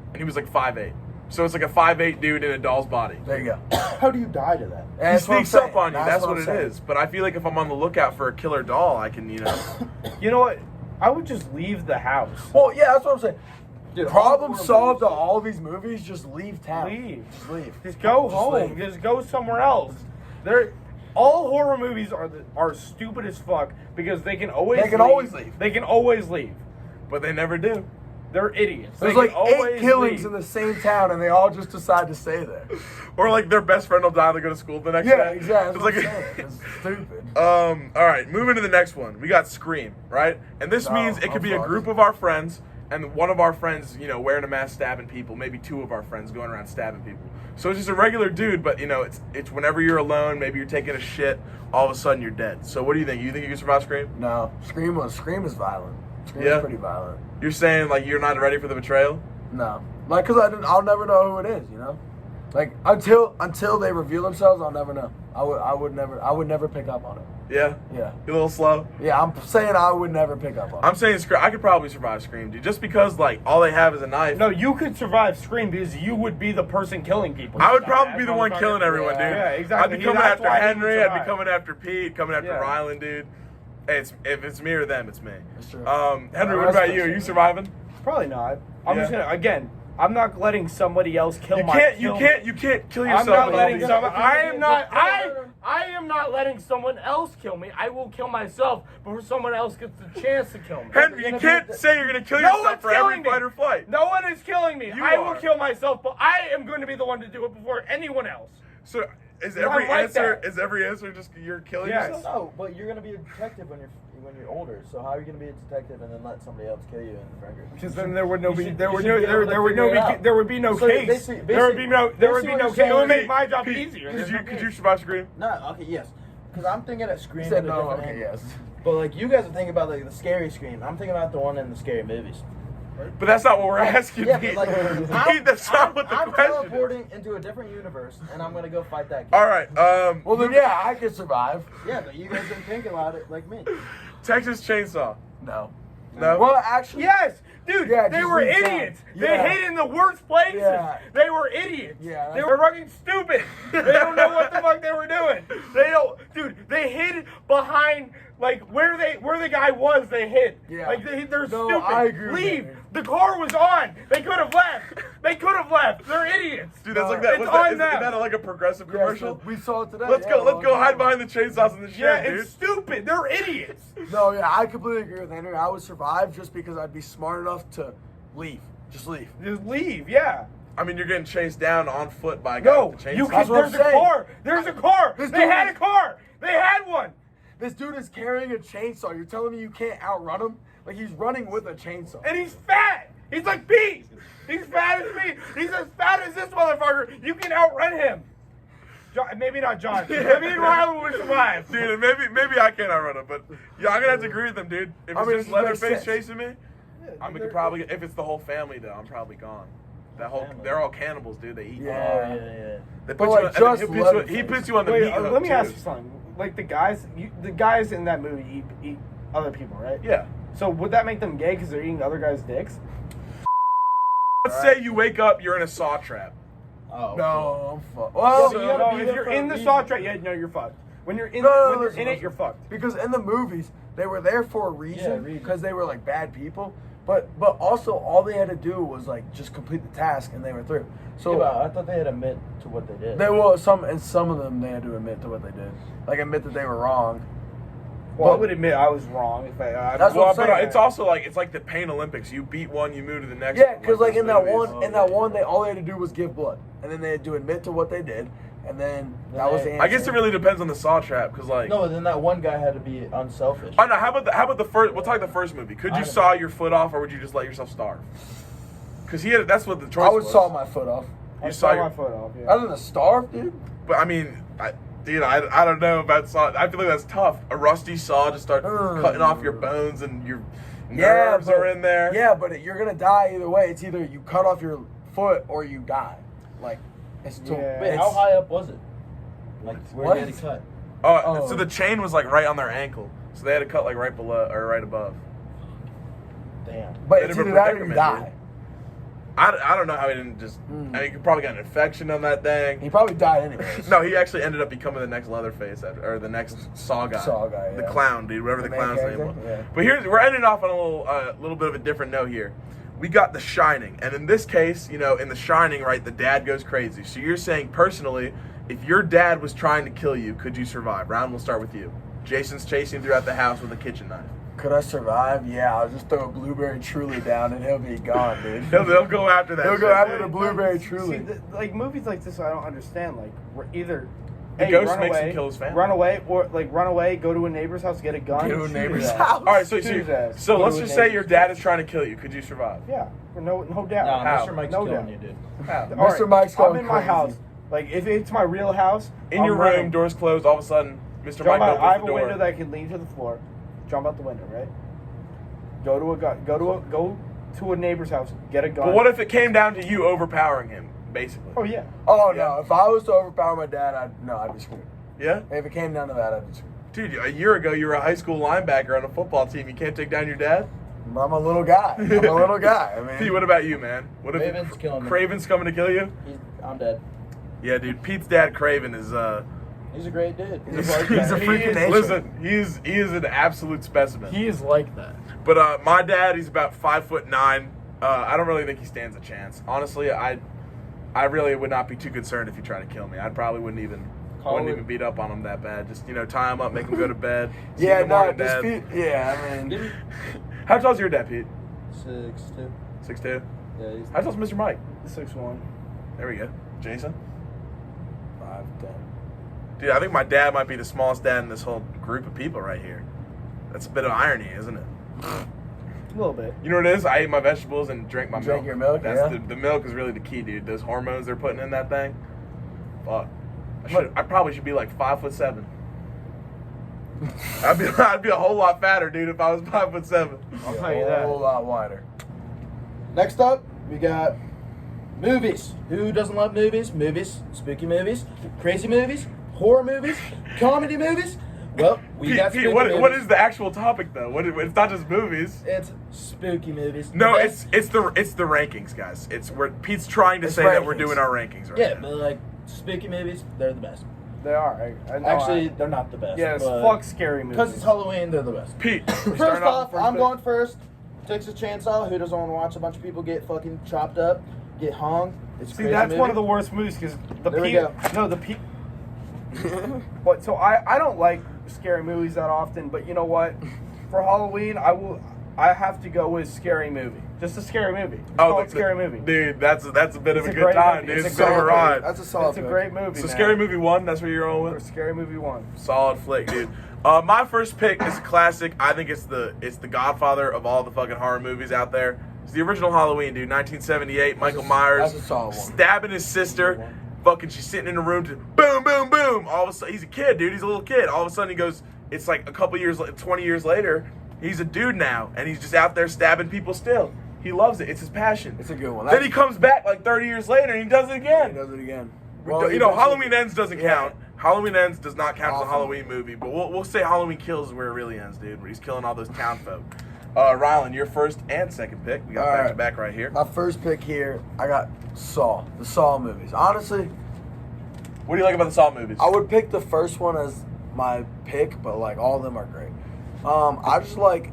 A: and he was like 5'8". So it's like a 5'8" dude in a doll's body.
D: there you go.
C: How do you die to that?
A: He
D: That's what I'm
A: sneaks up
D: saying.
A: on you. That's what
D: I'm
A: it
D: saying.
A: is. But I feel like if I'm on the lookout for a killer doll, I can,
B: You know what? I would just leave the house.
D: Well, yeah, that's what I'm saying.
C: Dude,
D: Problem
C: all
D: solved to
C: horror
D: all these movies. Just leave town.
B: Leave.
D: Just leave.
B: Just go
D: Just
B: home.
D: leave.
B: Just go somewhere else. All horror movies are stupid as fuck because they can always
D: leave.
B: They can always leave.
A: but they never do.
B: They're idiots.
D: There's
B: They
D: like
B: can always
D: 8 killings
B: leave.
D: in the same town, and they all just decide to stay there.
A: Or like their best friend will die, they go to school the next
D: Yeah,
A: day.
D: exactly.
A: It's
D: That's what
A: like
D: I'm saying. It's stupid.
A: all right, moving to the next one. We got Scream, right? And this
D: Oh,
A: means it could be a
D: fuck.
A: group of our friends, and one of our friends, wearing a mask stabbing people. Maybe 2 of our friends going around stabbing people. So it's just a regular dude, but it's whenever you're alone, maybe you're taking a shit, all of a sudden you're dead. So what do you think? You think you can survive Scream?
D: No, Scream is violent. Scream
A: Yeah?
D: is pretty violent.
A: You're saying like you're not ready for the betrayal?
D: No, like because I'll never know who it is. Like until they reveal themselves, I'll never know. I would never pick up on it.
A: Yeah?
D: Yeah,
A: You're a little slow?
D: yeah. I'm saying I would never pick up on it.
A: I'm saying Scream. I could probably survive Scream, dude. Just because like all they have is a knife.
B: No, you could survive Scream because you would be the person killing people.
A: I would
B: You
A: probably be
B: dumbass
A: the one
B: motherfucker.
A: killing everyone, dude.
B: Yeah, exactly.
A: I'd be coming
B: That's
A: after
B: why he would
A: Henry. I'd be
B: survive.
A: coming after Pete. Coming after
B: Yeah.
A: Rylan, dude. Hey, if it's me or them, it's me.
D: That's true.
A: Henry, what
D: That's
A: about you? Are
D: true.
A: you surviving?
B: Probably not. I'm
A: Yeah.
B: just gonna again. I'm not letting somebody else kill
A: You
B: my.
A: can't kill yourself.
B: I'm not
A: with all
B: letting
A: these-
B: someone. I am not letting someone else kill me. I will kill myself before someone else gets the chance to kill me.
A: Henry, you can't say you're gonna kill
B: No
A: yourself
B: one's
A: for every
B: killing me.
A: fight or flight.
B: No one is killing me.
A: You
B: I will
A: are.
B: kill myself, but I am going to be the one to do it before anyone else.
A: So is
B: No,
A: every
B: I'm like
A: answer
B: that.
A: is every answer just you're killing
B: Yes.
A: yourself?
C: No, but you're gonna be a detective when you're older. So how are you gonna be a detective and then let somebody else kill you in the record?
B: Because then there would no
C: You
B: be
C: should-
B: there
C: you
B: would
C: should
B: no
C: be
B: there
C: able to
B: there would
C: figure
B: no
C: it
B: be
C: out.
B: there would be no
C: So
B: case.
C: basically-
B: There would be no
C: basically
B: case. It
C: what
B: would
C: you're
B: make
C: saying
B: my job
A: Could-
B: easier.
A: Could you survive Scream?
C: No, okay, yes. Because I'm thinking at Scream.
D: He said
C: at a
D: no.
C: different
D: Okay,
C: angle.
D: yes.
C: But like you guys are thinking about like the scary Scream. I'm thinking about the one in the scary movies.
A: But that's not what we're asking.
C: Yeah,
A: Pete.
C: but like
A: Pete, that's not what the
C: I'm
A: question is.
C: teleporting into a different universe, and I'm gonna go fight that guy.
A: All right.
D: Well then, yeah, I could survive.
C: Yeah, but you guys didn't think about it like me.
A: Texas Chainsaw.
D: No.
A: No.
D: Well, actually,
B: Yes, dude,
D: Yeah,
B: they
D: just
B: were
D: leave town.
B: idiots.
D: Yeah.
B: They hid in the worst places.
D: Yeah.
B: They were idiots.
D: Yeah,
B: they
D: that's-
B: were fucking stupid. They don't know what the fuck they were doing. They don't, dude. They hid behind like where the guy was. They hid.
D: Yeah.
B: Like they're
D: No,
B: stupid.
D: I agree with
B: Leave.
D: that.
B: The car was on. They could have left. They could have left. They're idiots.
A: Dude, that's like that.
B: It's
A: What's that?
B: on
A: Is
B: them.
A: that like a progressive
D: Yes,
A: commercial?
D: we saw it today.
A: Let's
D: yeah,
A: go hide behind the chainsaws in the shed,
B: Yeah,
A: dude.
B: it's stupid. They're idiots.
D: No, yeah, I completely agree with Henry. I would survive just because I'd be smart enough to leave. Just leave.
B: Just leave. Yeah.
A: I mean, you're getting chased down on foot by a guy
B: No,
A: with a chainsaw.
B: you can.
D: That's what I'm
B: There's a
D: saying.
B: car. There's a car.
D: This
B: They
D: dude
B: had a
D: is-
B: car. They had one.
D: This dude is carrying a chainsaw. You're telling me you can't outrun him? Like, he's running with a chainsaw.
B: And he's fat. He's like Pete. He's fat as me. He's as fat as this motherfucker. You can outrun him. John, maybe not John. Maybe Riley will survive.
A: Dude, maybe I can't outrun him, but yeah, I'm gonna have to agree with him, dude. If
D: I
A: it's
D: mean,
A: just
D: it makes
A: Leatherface
D: sense.
A: chasing me, we could probably. If it's the whole family, though, I'm probably gone. They're all cannibals, dude. They eat.
D: Yeah.
C: yeah.
A: They
D: But,
A: put
D: like,
A: you on,
D: just
A: he
D: Leatherface.
A: puts you on the
B: Wait,
A: meat hook,
B: let me
A: too.
B: ask you something. Like the guys in that movie eat other people, right?
A: Yeah.
B: So would that make them gay because they're eating other guys' dicks?
A: Let's say you wake up, you're in a saw trap.
C: Oh.
D: No, I'm fucked. Well,
C: Yeah, but you
B: No,
C: gotta be
B: if
C: there
B: you're
C: for a
B: in the
C: reason.
B: saw trap, yeah, no, you're fucked. When you're in,
D: listen.
B: it, you're fucked.
D: because in the movies, they were there for a
C: Yeah,
D: reason,
C: reason.
D: because they were like bad people. But also, all they had to do was like just complete the task, and they were through. So
C: Yeah, but I thought they had admit to what they did.
D: they will some of them they had to admit to what they did, like admit that they were wrong.
B: Well, I
D: But-
B: would admit I was wrong. If I
D: That's what I'm
A: But
D: saying.
A: it's also like the Pain Olympics. You beat one, you move to the next.
D: Yeah,
A: one.
D: because like
A: those
D: in that
A: movies.
D: one, they all they had to do was give blood, and then they had to admit to what they did, and then that was the answer.
A: I guess it really depends on the saw trap, because like.
C: No, then that one guy had to be unselfish.
A: Oh no! How about the first? We'll talk the first movie. Could you
C: I-
A: saw your foot off, or would you just let yourself starve? Because that's what the choice
D: I would
A: was.
D: saw my foot off.
B: I
A: You
B: saw
A: saw
B: my
A: your-
B: foot off. Yeah.
D: Other than starve, dude.
A: But I mean, I don't know about saw. I feel like that's tough. A rusty saw to start cutting off your bones and your nerves
D: but-
A: are in there.
D: Yeah, but you're gonna die either way. It's either you cut off your foot or you die. Like, it's too.
B: Yeah.
C: Wait,
D: it's-
C: how high up was it? Like, where
D: What?
C: did it cut?
A: So the chain was like right on their ankle, so they had to cut like right below or right above.
C: Damn.
D: But
A: Bit
D: it's
A: of a
D: either that or you
A: predicament,
D: die.
A: dude. I don't know how he didn't just. I mean, he probably got an infection on that thing.
D: He probably died anyways.
A: No, he actually ended up becoming the next Leatherface or the next Saw guy.
D: Saw guy,
A: The
D: yeah.
A: clown, dude, whatever the
D: main
A: clown's name
D: character?
A: was.
D: Yeah.
A: But we're ending off on a little bit of a different note here. We got The Shining, and in this case, in The Shining, right, the dad goes crazy. So you're saying personally, if your dad was trying to kill you, could you survive? Ryan, we'll start with you. Jason's chasing throughout the house with a kitchen knife.
D: Could I survive? Yeah, I'll just throw a blueberry truly down and he'll be gone, dude.
A: They'll go after that.
D: He'll go
A: shit.
D: after the blueberry truly.
B: See, like movies like this, I don't understand. Like, we're either
A: The
B: A,
A: ghost
B: run
A: makes him
B: away,
A: kill his family.
B: run away, or like run away, go to a neighbor's house, get a gun,
D: Go to a
B: shoot
D: neighbor's
B: his ass.
D: house.
A: All right, so
B: Shoot his ass.
A: so
B: Go
A: let's
B: to a
A: just say your
B: neighbor's
A: dad is trying to kill you. Could you survive?
B: Yeah, no doubt.
C: Nah,
A: How?
C: Mr. Mike's
B: No
C: killing
B: doubt.
C: you, dude.
B: All
D: Mr. Mike's
B: I'm
D: going
B: in my
D: crazy.
B: house. Like, if it's my real house,
A: In
B: I'm
A: your
B: running.
A: room, doors closed. All of a sudden, Mr.
B: Jump
A: Mike
B: out.
A: opens
B: I have
A: the
B: a
A: door.
B: window that can lead to the floor. Jump out the window, right? Go to a neighbor's house. Get a gun.
A: But what if it came down to you overpowering him, basically?
B: Oh yeah.
D: Oh
A: Yeah.
D: no! If I was to overpower my dad, I'd be screwed.
A: Yeah?
D: If it came down to that, I'd be screwed.
A: Dude, a year ago, you were a high school linebacker on a football team. You can't take down your dad?
D: I'm a little guy. I'm a little guy. I
A: Pete,
D: mean,
A: what about you, man? What if
C: Raven's killing me.
A: Craven's coming to kill you?
C: I'm dead.
A: Yeah, dude. Pete's dad, Craven, is
C: He's a great dude.
D: He's a freak of nature.
A: Listen, he is an absolute specimen.
B: He is like that.
A: But my dad, he's about 5'9". I don't really think he stands a chance. Honestly, I really would not be too concerned if he tried to kill me. I probably wouldn't even beat up on him that bad. Just tie him up, make him go to bed. See you
D: yeah,
A: in the
D: no,
A: morning,
D: just
A: Dad.
D: Pete. Yeah, I mean,
A: How tall's your dad, Pete?
C: 6'2".
A: 6'2".
C: Yeah, he's
A: How tall's Mr. Mike?
B: 6'1".
A: There we go. Jason?
D: 5'10".
A: Dude, I think my dad might be the smallest dad in this whole group of people right here. That's a bit of irony, isn't it?
B: A little bit.
A: You know what it is? I eat my vegetables and drink my milk.
D: Drink your milk,
A: That's
D: yeah.
A: the milk is really the key, dude. Those hormones they're putting in that thing. Fuck. I probably should be like 5'7". I'd be a whole lot fatter, dude, if I was 5'7".
B: I'll tell you that.
D: A whole lot wider.
C: Next up, we got movies. Who doesn't love movies? Movies, spooky movies, crazy movies, horror movies, comedy movies. Well, we got spooky
A: Pete, what
C: movies.
A: is the actual topic though? It's not just movies.
C: It's spooky movies.
A: No,
C: The
A: it's the rankings, guys. It's where Pete's trying to
D: It's
A: say that we're
D: rankings.
A: doing our rankings right
C: yeah,
A: now.
C: but like spooky movies, they're the best.
B: They are. I know.
C: Actually, they're not the best.
B: yes.
C: but
B: Fuck scary movies.
C: because it's Halloween, they're the best.
A: Pete, you
C: First
A: starting
C: off,
A: with
C: I'm
A: pick?
C: going first. Texas Chainsaw. Who doesn't want to watch a bunch of people get fucking chopped up, get hung? It's a
B: See,
C: crazy
B: that's
C: movie.
B: one of the worst movies because the
C: There we
B: people.
C: go.
B: No, the people. But so I don't like scary movies that often. But you know what? For Halloween, I have to go with scary movie. Just a scary movie. It's
A: Oh,
B: called a scary movie.
A: Dude, that's a bit of
B: It's
A: a
B: a
A: good
B: great
A: time,
B: movie.
A: dude.
B: It's a
A: Summer
B: great
A: ride.
D: That's a solid
B: It's a
D: pick.
B: great movie,
A: So
B: man.
A: Scary Movie 1, that's what you're rolling
B: Or
A: with?
B: Scary Movie 1.
A: Solid flick, dude. My first pick is a classic. I think it's the Godfather of all the fucking horror movies out there. It's the original Halloween, dude. 1978. Michael Myers
D: that's a solid one.
A: stabbing his sister. Fucking, she's sitting in a room. Just boom, boom, boom. All of a sudden, he's a kid, dude. He's a little kid. All of a sudden, he goes. It's like a couple years, 20 years later. He's a dude now, and he's just out there stabbing people still. He loves it. It's his passion.
D: It's a good one.
A: Then he comes back like 30 years later, and he does it
D: He
A: again.
D: does it again.
A: Halloween Ends doesn't
D: Yeah.
A: count. Halloween Ends does not count as a
D: Awesome.
A: Halloween movie, but we'll say Halloween Kills is where it really ends, dude, where he's killing all those town folk. Rylan, your first and second pick. We got
D: All
A: back
D: right.
A: to back right here.
D: My first pick here, I got Saw. The Saw movies. Honestly,
A: What do you like about the Saw movies?
D: I would pick the first one as my pick, but like all of them are great. I just like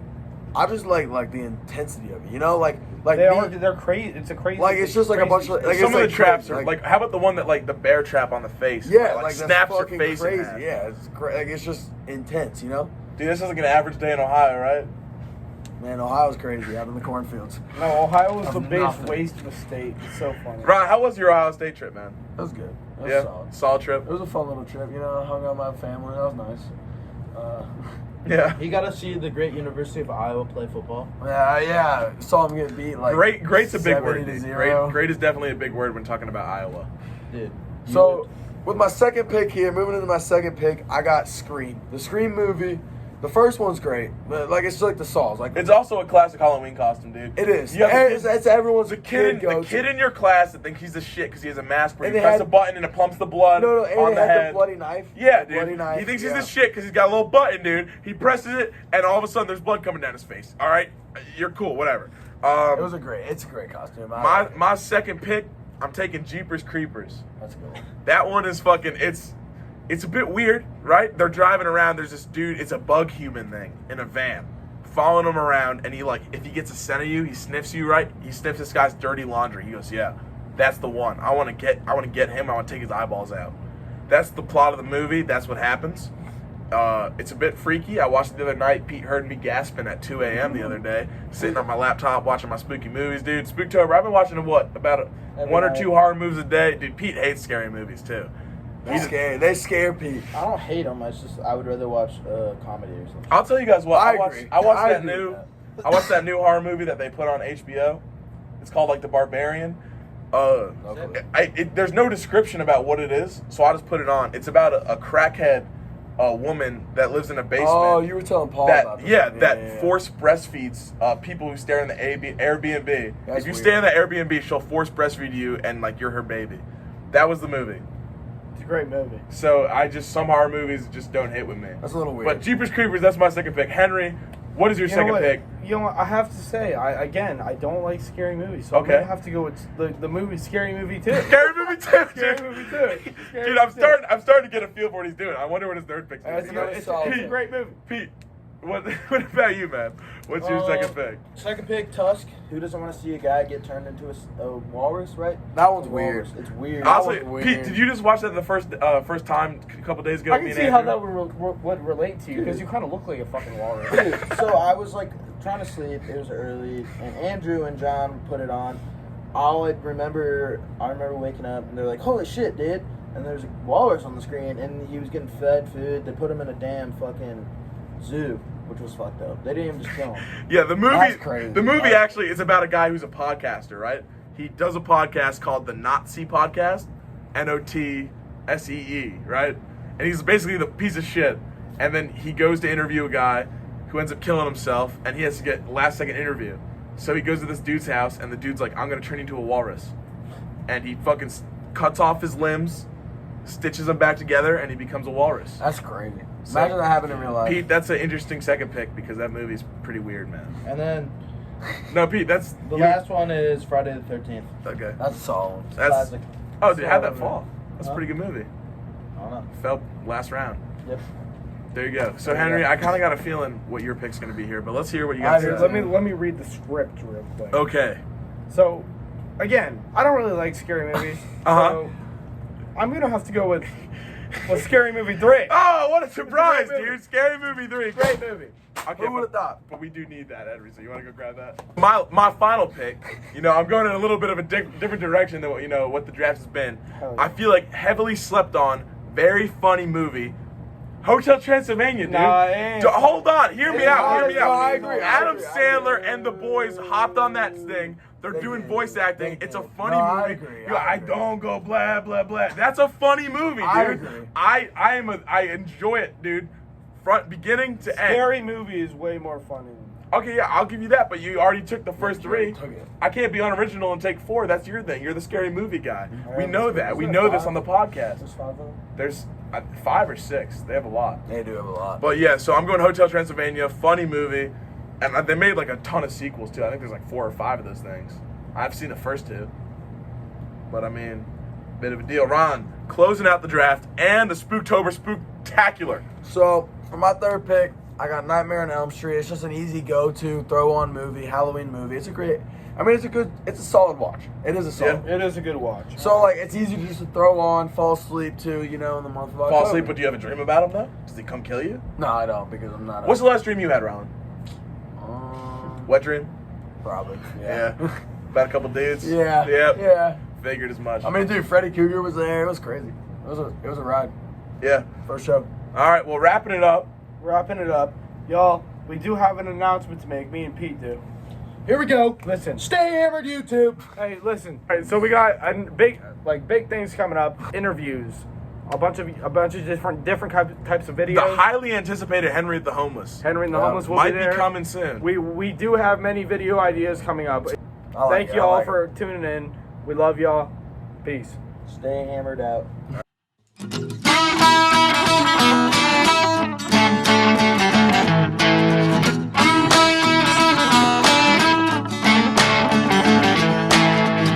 D: the intensity of it. You know, like
B: They're crazy. It's a crazy.
D: Like, it's just like a bunch of-
B: crazy
D: like,
B: shit.
A: Some
D: it's
A: of the traps
D: crazy,
A: are
D: like-
A: like, how about the one that like the bear trap on the face?
D: yeah,
A: like
D: like
A: snaps
D: that's
A: your
D: fucking
A: face
D: crazy.
A: in half.
D: Yeah, it's like it's just intense. You know,
A: Dude, this is like an average day in Ohio, right?
D: man, Ohio's crazy out in the cornfields.
B: No, Ohio was
D: Of
B: the biggest
D: nothing.
B: waste of a state. It's so funny.
A: Ryan, how was your Ohio State trip, man?
D: It was good. It was
A: Yeah,
D: solid.
A: solid trip.
D: It was a fun little trip. You know, I hung out with my family. That was nice.
A: Yeah.
C: You got to see the great University of Iowa play football.
D: Yeah. Saw him get beat like
A: Great's a big word,
D: 70-0.
A: dude. Great is definitely a big word when talking about Iowa.
C: Dude.
D: So, with my second pick here, moving into my second pick, I got Scream. The Scream movie. The first one's great, but like it's like the Saws. Like
A: It's also a classic Halloween costume, dude.
D: it is.
A: You have the
D: It's everyone's
A: The kid
D: go-to.
A: in your class that thinks he's the shit because he has a mask where
D: And
A: you
D: they
A: press
D: had-
A: a button and it pumps the blood
D: No, and
A: on
D: they
A: the
D: had
A: head.
D: the bloody knife.
A: Yeah,
D: The bloody
A: dude.
D: knife,
A: He thinks
D: yeah.
A: he's the shit because he's got a little button, dude. He presses it, and all of a sudden there's blood coming down his face. All right, you're cool, whatever.
D: It's a great costume.
A: My second pick, I'm taking Jeepers Creepers.
D: That's a good one.
A: That one is fucking. It's a bit weird, right? They're driving around. There's this dude. It's a bug human thing in a van, following him around, and he like if he gets a scent of you, he sniffs you, right? He sniffs this guy's dirty laundry. He goes, yeah, that's the one. I want to get him. I want to take his eyeballs out. That's the plot of the movie. That's what happens. It's a bit freaky. I watched it the other night. Pete heard me gasping at 2 a.m. the other day, sitting on my laptop watching my spooky movies, dude. Spooktober. I've been watching about
C: Every
A: one or
C: night.
A: two horror movies a day. Dude, Pete hates scary movies too.
D: They scare. They scare Pete.
C: I don't hate them. It's just I would rather watch comedy or something.
A: I'll tell you guys what.
D: I
A: I watched
D: agree.
A: that
D: agree
A: new.
D: with that.
A: I watched that new horror movie that they put on HBO. It's called like The Barbarian. There's no description about what it is, so I just put it on. It's about a crackhead woman that lives in a basement.
D: Oh, you were telling Paul about this.
A: that force breastfeeds people who stay in the Airbnb.
D: That's
A: if you
D: weird.
A: stay in the Airbnb, she'll force breastfeed you, and like you're her baby. That was the movie.
B: It's a great movie.
A: So some horror movies just don't hit with me.
D: That's a little weird.
A: But Jeepers Creepers, that's my second pick. Henry, what is your
B: You know
A: second
B: what?
A: pick?
B: You know what? I have to say, I don't like scary movies, so
A: Okay.
B: I'm gonna have to go with the movie Scary Movie 2.
A: Scary Movie 2,
B: Scary
A: dude.
B: Movie 2. Scary
A: Dude, I'm
B: Movie 2.
A: starting to get a feel for what he's doing. I wonder what his third pick's gonna
B: It's,
A: be.
B: it's
D: solid.
B: a great movie.
A: Pete, what about you, man? What's your second pick?
C: Second pick, Tusk. Who doesn't want to see a guy get turned into a walrus, right?
D: That one's
C: A
D: weird.
C: walrus. It's weird.
A: Honestly,
D: was
A: Pete,
D: weird.
A: did you just watch that the first time a couple days ago?
B: I
A: with
B: can
A: me
B: see
A: and
B: how
A: Andrew?
B: that would relate to you because you kind of look like a fucking walrus.
C: Dude, so I was like trying to sleep. It was early, and Andrew and John put it on. I remember waking up, and they're like, "Holy shit, dude!" And there's a walrus on the screen, and he was getting fed food. They put him in a damn fucking zoo, which was fucked up. They didn't even just kill him.
A: Yeah, the movie.
D: That's crazy.
A: The movie actually is about a guy who's a podcaster, right? He does a podcast called the Nazi Podcast, NOTSEE, right? And he's basically the piece of shit. And then he goes to interview a guy who ends up killing himself, and he has to get last second interview. So he goes to this dude's house, and the dude's like, "I'm gonna turn you into a walrus," and he fucking cuts off his limbs, stitches them back together, and he becomes a walrus.
D: That's crazy.
A: So-
D: Imagine that happened in real life.
A: Pete, that's an interesting second pick because that movie's pretty weird, man.
C: And then
A: No, Pete, that's
C: the
A: you-
C: last one is Friday the 13th.
A: Okay,
D: That's a solid one.
A: that's.
C: Classic.
A: Oh, dude, how'd that
C: Solid
A: fall?
C: movie.
A: That's a
C: Huh?
A: pretty good movie.
C: I don't know.
A: Fell last round.
C: Yep.
A: There you go. So
C: There you
A: Henry,
C: go.
A: I kind of got a feeling what your pick's gonna be here, but let's hear what you got
D: I
A: to
D: do
A: say.
D: too.
B: Let me read the script real quick.
A: Okay.
B: So, again, I don't really like scary movies.
A: Uh-huh.
B: So I'm gonna have to go with Scary Movie 3.
A: Oh, what a surprise,
B: movie.
A: dude! Scary Movie 3.
B: Great movie.
A: Okay,
D: Who would have thought?
A: But we do need that, Edry, so you want to go grab that? My final pick, I'm going in a little bit of a different direction than what the draft has been.
B: Hell yeah.
A: I feel like heavily slept on, very funny movie. Hotel Transylvania, dude.
B: Nah, it ain't.
A: Hold on, hear me out.
D: No, I agree.
A: Adam Sandler and the boys hopped on that thing. They're
D: They
A: doing
D: did.
A: voice acting.
D: They
A: It's a
D: did.
A: funny
D: No,
A: movie.
D: I agree.
A: Yo, I
D: agree.
A: don't go blah blah blah. That's a funny movie, dude.
D: I agree.
A: I enjoy it, dude. Front beginning to end.
B: Scary movie is way more fun.
A: Okay, yeah, I'll give you that, but you already took the first
D: you already
A: 3.
D: took it.
A: I can't be unoriginal and take 4. That's your thing. You're the scary movie guy. We
B: Yeah,
A: know
B: is
A: that. We
B: there
A: know this
B: 5?
A: on the podcast.
B: There's 5 of them.
A: There's 5 or 6. They have a lot.
D: They do have a lot.
A: But yeah, so I'm going Hotel Transylvania, funny movie, and they made like a ton of sequels too. I think there's like 4 or 5 of those things. I've seen the first 2, but I mean, bit of a deal. Ron, closing out the draft and the Spooktober Spooktacular.
D: So for my third pick, I got Nightmare on Elm Street. It's just an easy go-to, throw-on movie, Halloween movie. It's a solid watch. It is a solid.
B: It is a good watch.
D: So like, it's easy just to throw on, fall asleep to, in the month of October.
A: Fall asleep, but do you have a dream about him though? Does he come kill you?
D: No, I don't because I'm not.
A: What's the last dream you had, Ron? Wet dream?
D: Probably.
A: Yeah. About a couple dudes?
D: Yeah.
A: Yep.
D: Yeah.
A: Figured as much.
D: I mean, dude, Freddy Krueger was there. It was crazy. It was a ride.
A: yeah.
D: First show.
A: All right, well, wrapping it up.
B: Wrapping it up, y'all. We do have an announcement to make. Me and Pete do.
D: Here we go.
B: Listen.
D: Stay hammered, YouTube.
B: Hey, listen. All right, so we got a big things coming up. Interviews, a bunch of different types of videos.
A: The highly anticipated Henry the Homeless.
B: Henry and the
D: Yeah,
B: Homeless will
A: Might
B: be
A: be
B: there.
A: coming soon.
B: We do have many video ideas coming up.
D: I like
B: Thank
D: it,
B: you
D: I
B: all
D: like
B: for tuning in. We love y'all. Peace.
C: Stay hammered out.